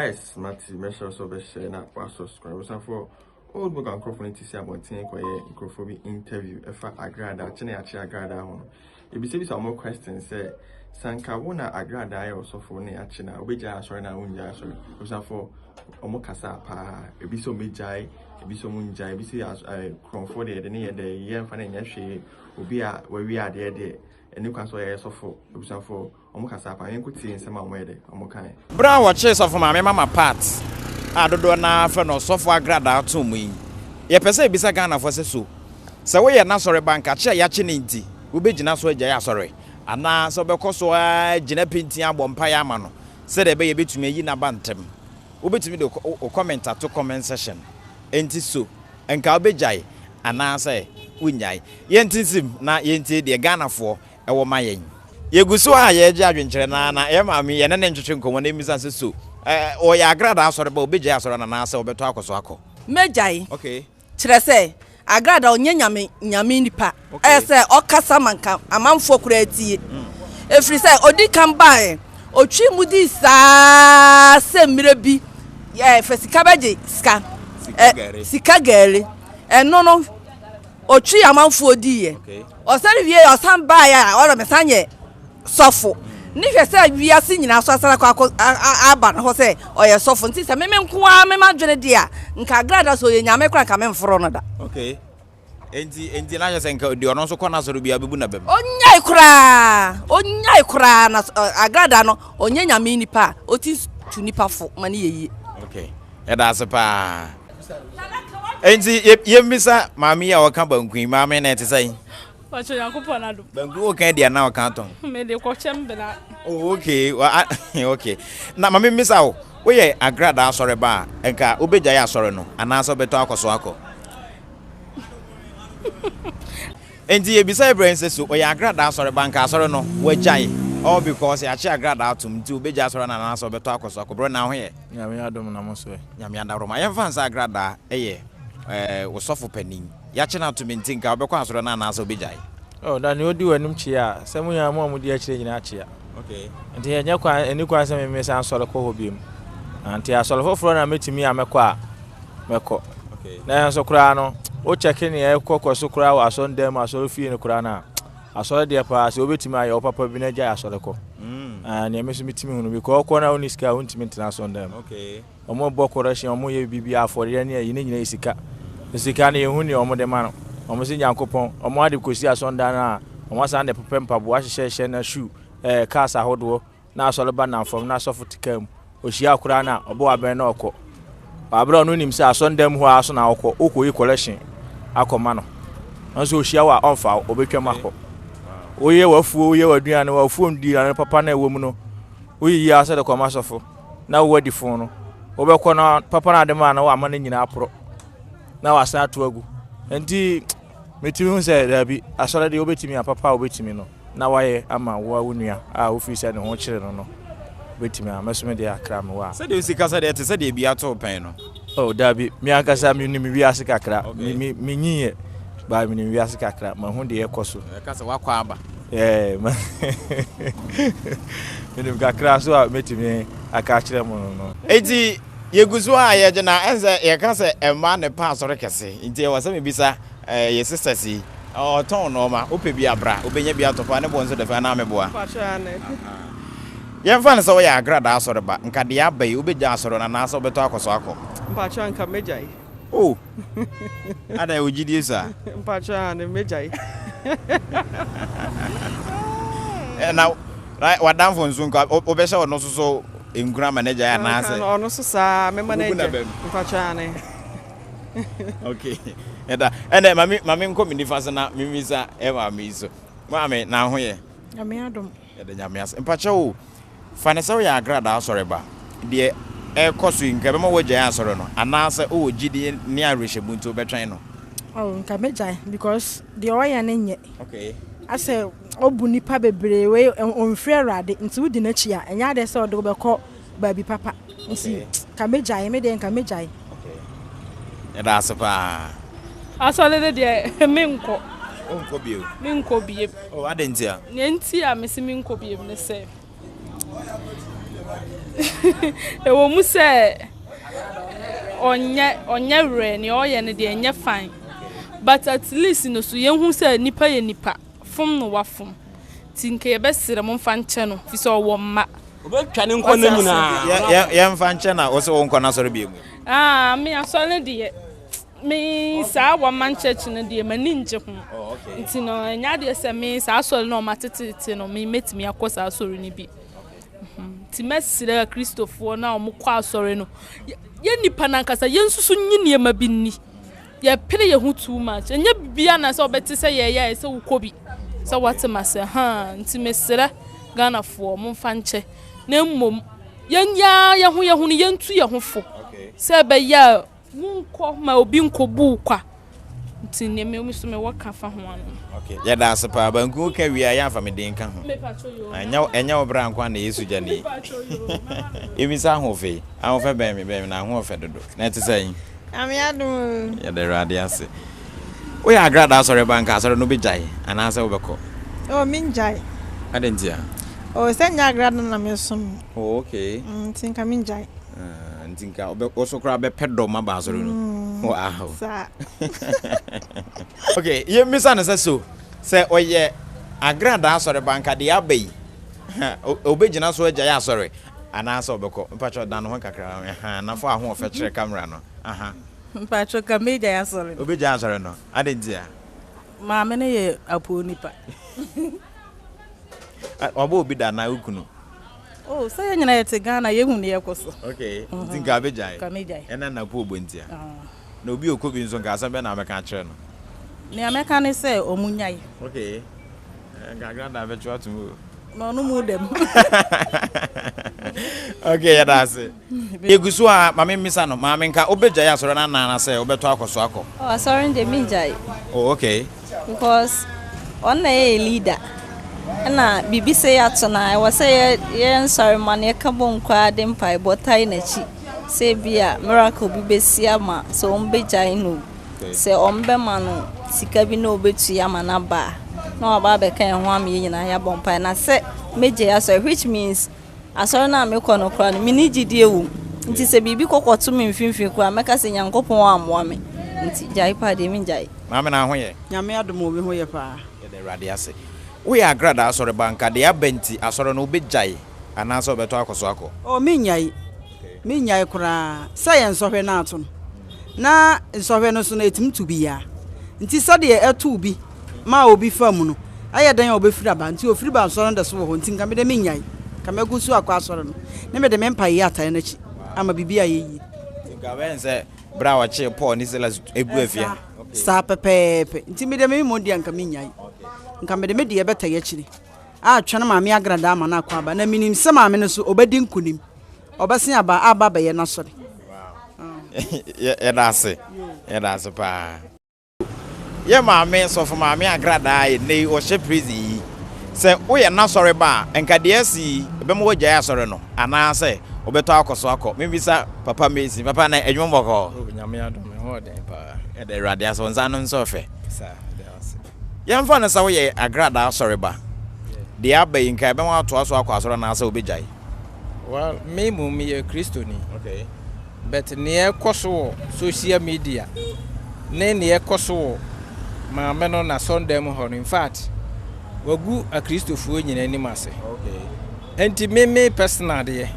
Yes, Matty, make sure so be share na subscribe. So for old book and Kofi to see about ten Kofi interview. If Agradaa, Agradaa ho. If you see some more questions, say Sanka wona Agradaa also for ne achina. Obeja sorry na unja sorry. So for omo kasa pa. Ebi so mejai, ebi so munja, ebi see Kofi de ne de yen fa na nyahwe. Obi a we are there. And you can say so for Omukasa, I ain't in some way. Omokai. Brown watches of my mama parts. Addo na for no software Agradaa to me. Ye pese bisa Ghana for so. So we are not sorry bank at Yachininti. Ube Jina so jaya sorry. And now so because so Jinapintia Bompire Mano said a baby to me in a bantam. Ube to me the comment to comment session. Enti so and Kalbejai and now say Winyai. Yentim na yenti the Ghana for. Ewo mayen yeguso a ye gye adwenkyere na mami ye ne ntwetwe nkomo na emisa so o ya Agradaa asore ba obegye asore na ase obeto akoso akọ mejai okay kire se Agradaa onye nyame nipa se okasa manka amanfo kura atie efri se odi kan bae otwi mudi sa se mire bi ye fesika beje sika gere no otwi amanfo odi ye osari wie osan ba ya oro mesanye sofo ni hwe se wi ase nyina so asara kwa aba na ho se oye sofo nti se meme nko a mema dwene dia nka Agradaa so ye nyame kra nka memforo no da okay enti na yese nka odi ono so kona so bia bebu na bem onyai kra na Agradaa no onye nyame nipa oti tu nipa fo mane yeyi okay e da se pa enti yemisa mami ya waka bankun mami na ete sai Pacho Yakupon Addo. Bangu okay dia na waka Me de ko chembela. Oh okay okay na mami misa wo ye Agradaa asore ba enka obeja ya asore no ana so beto akoso akọ enti ebisa Ibrahim so ye Agradaa asore ba nka asore no wajai all because ya chi Agradaa atum nti obeja asore na ana so beto akoso akọ bro na ho ye nyame adom na mo so nyame adaro ma ye fansa Agradaa eye wo sofo panin ya chi na atum nti nka obekọ asore na ana so obejai oh da ni odi wanum chi a se mu ya mo di akire nyina chi a okay nti ye nya kwa eni kwa se me san solo ko hobiem anti asolo foforo na metimi amekọ a mekọ okay na so kura no o check ni e kokọ so kura wa so ndem asolo fie ni kura na asolo de pa se obetimi aye o papa bi na ja asolo ko na emeso mitimi hunu bi ko ko na uniska huntimi international ndem okay omo bokoration omo ye bibi afore ne yine nyina isika na ye huni omo de ma no omo se nyankopon omo ade kosi asonda na omo san de pepempa bo ahye na shoe cars ahodo na asolo ba na fom na sofo tikam ohia kura na obo aben na okọ abro no nim se asondam ho aso na okọ okoyi collection akoma no nso ohia wa onfa obetwam akọ oye wafuo oye waduane wafuo ndira na papa na ewom no oyi ya ase de koma sofo na wadi fon no obekọ na papa na de ma na wa ma na nyina apro na wasa atu agu enti metimi hu se da bi asole de obetimi papa obetimi no na waye ama wa wunua a ofisa ne ho kire no betimi amesome de akra me wa se de usika se de ete se de bia to pen no oh dabi mi akasa mi ni mi wi ase kakra mi nyiye ba mi ni wi ase kakra ma hu de yekoso ka se wakwa aba mi ni kakra so metimi aka kire mo no enti yeguzo a ye gina enze ye ka se ema ne pa sore kese enti e wasa me bisa ye sister si o ton no ma ope bi abra obenya bi atopa ne bonzo de fa na meboa ye mfa ne so ya Agradaa asore ba nka de abai obeja asore na na so beto akoso akọ mpacha nka mejai oh ada ojidi sa mpacha ne mejai na wadam fo nzu nka obesha ono so engura manager ya na ase ono so sa me manager mpacha ne okay enda mami nko mi nifa na mimisa e ma mi so mami na ho ye Nyame adom de nyame as mpacha o fanesa ya Agradaa asore ba de e koso nka be ma wagya asore no anase o gidi ni arehyebu nto betwen no oh nka mejai because the oya na nye okay ase obu nipa bebre we onfre rade nti wudi na chi a enya de se odo bekọ ba bi papa nti ka mejai me de nka mejai okay e da sepa asole de menko onko bio menko bie oh adentia nenti a mesimi nko bie ne se Ewo mu say onye re ni oye ne de enye fine. But at least no so yen hu say nipa ye nipa. Fom no wafom. Tinke ye besire mo mfa nche no fi so wo mma. Obetwa ne nkɔ na nyina. Ye mfa nche na wo se wo nkɔ na sɔre bi mu. Me asole de me sa wa man church no de mani nje ho. Oh, okay. Nti no nya de se me sa asole no matete no me metimi akɔ asore ni bi. Ti mesire Christopher na omukwa asore no. Ye nipa na nkasa ye nsusu nyine ma bi ni. Ye pere ye hu too much. Enye bia na se obeti se ye se ukobi. Se what ma se nti mesire Ghana fo mo mfa nche. Na mmom yenya ye hu ni yentu ye ho fo. Se be ya nko ma obi nkobu kwa. Nti ne me so me waka fa ho ano. Okay. Ya da se pa banku ka wi ya fa me den ka ho. Me pacho yo. Enya obra nkwa na Yesu jani. Emi sa ho fe. Ahon fe be me na ho fe dodo. Na ti say. Ami adu. Ya de rade ase. O ya Agradaa sore banka sore no be jai. Ana se obeko. Oh, minjai. Adentia. Oh, senya Agradaa na me som. Oh, okay. Tinka minjai. Ntinka oso kra be pedo ma ba sore no. Wow. Sa. Okay, ye misa na so. Se oye Agradaa sore banka de abai. Obegina so agya ya sore. Ana se obeko. Mpacho dan ho kakra. Na fo aho ofe kire camera no. Mpacho ka media ya sore. Obegya ya sore no. Adentia. Ma me ne ye apo nipa. Obo obi da na ukunu. Oh, say nyina yete Ghana ye hu ne yekoso. Okay. Ntinka abejai. Ka mejai. Ena na po obontia. Na obi okobi nso nka asa be na ameka kire no. Ne ameka ne say omunyai. Okay. Agradaa be chwa tumu. No no mu dem. Okay, ya dase. Egusu a mame misa no, mame nka obejai asoro na na say obeto akoso akọ. Oh, sorry de minjai. Oh, okay. Because on a leader. Na bibi say atona I was say yen sorry man ye kabon kwa dem pai botai na chi say bia miracle bi besia ma so ombejai no say ombe ma no sika bi no obetu ya ma na ba na oba be kan ho am ye nyina ya bon pai na say meje ya so which means asoro na me kono kwa no mini gidie wu nti say bibi kokoto me mfimfin kwa meka say nyankopon amoa me nti jai pa de min jai mame na ho ye Nyame adomo bi ho ye pa ye de rade ase we Agradaa asore banka de abenti asore no obejai ana so obeto akoso akọ oh minyai minyai kura science ohwe na ato na nsohwe no so na etim tu biya nti sade etu bi ma obi fam no ayedan obefiri aba nti ofiri ba asore ndo so ho nti nka me de minyai ka megusu akọ asore no ne me de mempa yi atan na chi ama bibia yeyi nka ben se bra wa che Paul ni sela egu afia sa pepepe nti me de me mo dia nka minyai nka me de me de beta ye chiri a twene maame Agradaa ma na akọ aba na minim se maame no so obedi nkunim obesen aba be ye na sore ye dase pa ye maame so for maame Agradaa ye nei o she prison se wo ye na sore ba enka de si be mo wagya ya sore no ana se obeto akoso akọ membisa papa mezi papa na edwom boko nyame adom ho den pa e de radio so nza no nso fe sa ye mfa na sa wo ye Agradaa sore ba de abai nka be mo ato aso akọ asore na asa obejai. Well, me mummy a Christian. Okay. But near Koso social media. Near Koso, my man on a Sunday morning. In fact, we go a Christopher in any mass. Okay. And to me personally,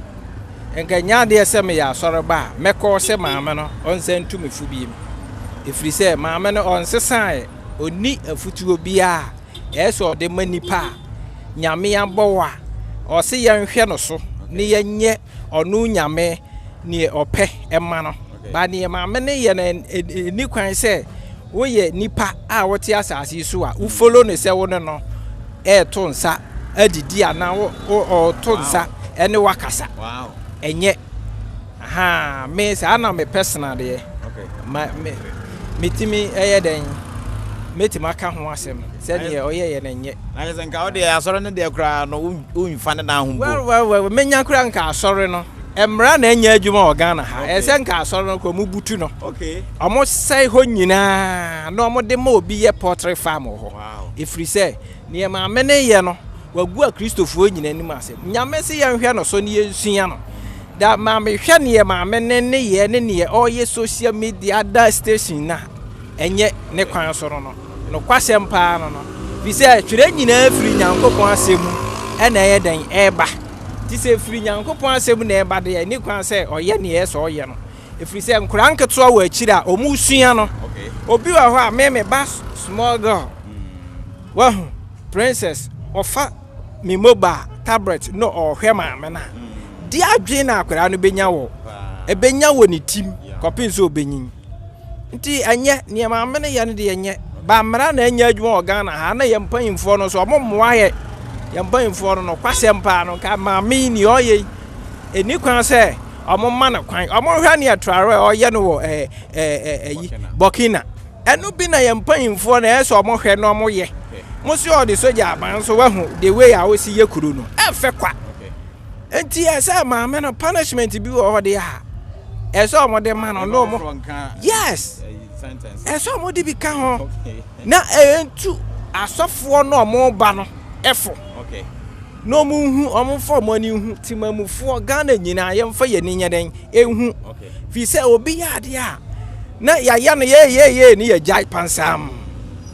and can ya dear Samia Soraba, Meko se mamma on send to me Fubi. If we say mamma on society, or need a futu bia, yes, or the money pa, Yamia Boa, or see young Henoso. Ni yenye onu nyame ni ope emano ba ni ma me ne ye ni kwan se wo ye nipa a wote asase so a u follow ne se wo no to nsa adidi ana wo to nsa ene wakasa Wow. Enye aha me se ana me personal de Okay. me timi eye den metima ka ho asem se ne oye ye na nye na ye nka wo de asore ne de kra no unfa ne na ho bo well menya kra nka asore no emra na enya adwuma o Ghana ha ese nka asore no ko mu butu no okay omo sai ho nyina na omo de ma obi ye poultry farm ho wow ifri se ne ma me ne ye no wagu a Christopher nyina nim asem nyame se ye nhwe no so ne ye sua no da maame hwɛ ne maame ne ye ne ne all ye social media da station na enye ne kwan so no kwasɛm paa no bi sɛ twere nyina afiri Nyankopɔn asɛm ɛna ɛyɛ den ɛba ti sɛ afiri Nyankopɔn asɛm na ɛba de ne kwan sɛ ɔyɛ ne yɛ sɛ ɔyɛ no efiri sɛ nkora nketewa wɔ akyi da ɔmu sua no obi wɔ hɔ a me ba small girl wahu princess ofa me mobile tablet no ɔhwɛ maame na di adwe na akora no benya wɔ ne tim kɔpin so obenyin nti anya ne maame ne yɛ ne de enye ba mra na anya adwuma Ghana ha na yɛ mpanyimfo no so ɔmommoa yɛ mpanyimfo no kwasɛm paa no ka maame ni ɔyɛ eni kwan sɛ ɔmomma na kwan ɔmohwɛ ne atrare ɔyɛ no wɔ Burkina ɛno bi na yɛ mpanyimfo na ɛsɛ ɔmohwɛ no ɔmoyɛ musi ɔde soja aban so wahu the way a osi yɛ kuro no ɛfɛ kwa enti ɛsɛ maame no punishment bi wɔ hɔ de a ɛsɛ ɔmode ma no no mo yes ɛsɛ ɔmode bi ka ho na ɛntu asɔfoɔ no ɔmo ba no ɛfo no mu hu ɔmo fɔ mo ani hu timamufoɔ Ghana nyina yɛmfa yɛ ni nyɛ den ehu fi sɛ obi yɛ ade a na yɛyɛ no yɛ ni yɛ gya pansam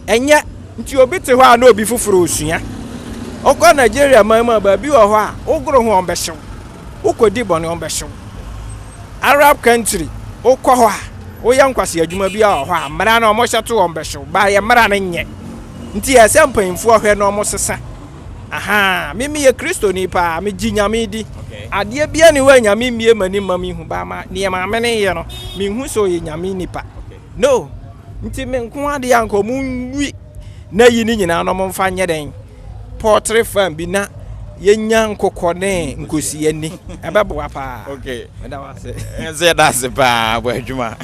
ɛnyɛ nti obi te hɔ a na obi foforo osua okɔ Nigeria mama ba bi wɔ hɔ a ogoro ho ɔmbɛhyew ukodi bɔne ɔmbɛhyew Arab country okɔ hɔ a oyɛ nkwase adwuma bi a hɔ a mara na ɔmo hyɛto ɔmbɛhyew ba yɛ mara no nyɛ nti ɛsɛ mpanyimfo hwɛ na ɔmo sesa aha mimi yɛ kristoni pa me gi nyame di adeɛ bia ne wa nyame mie mani mami hu ba ma ne maame ne yɛ no me hu so yɛ nyame nipa no nti me nko ade anko mu nwi na yi ni nyina no mo mfa nyɛ den poultry farm bi na yenya nkokɔ ne nkosi ani ɛbɛboa pa okay ɛda wase ɛsɛ da se pa bo adwuma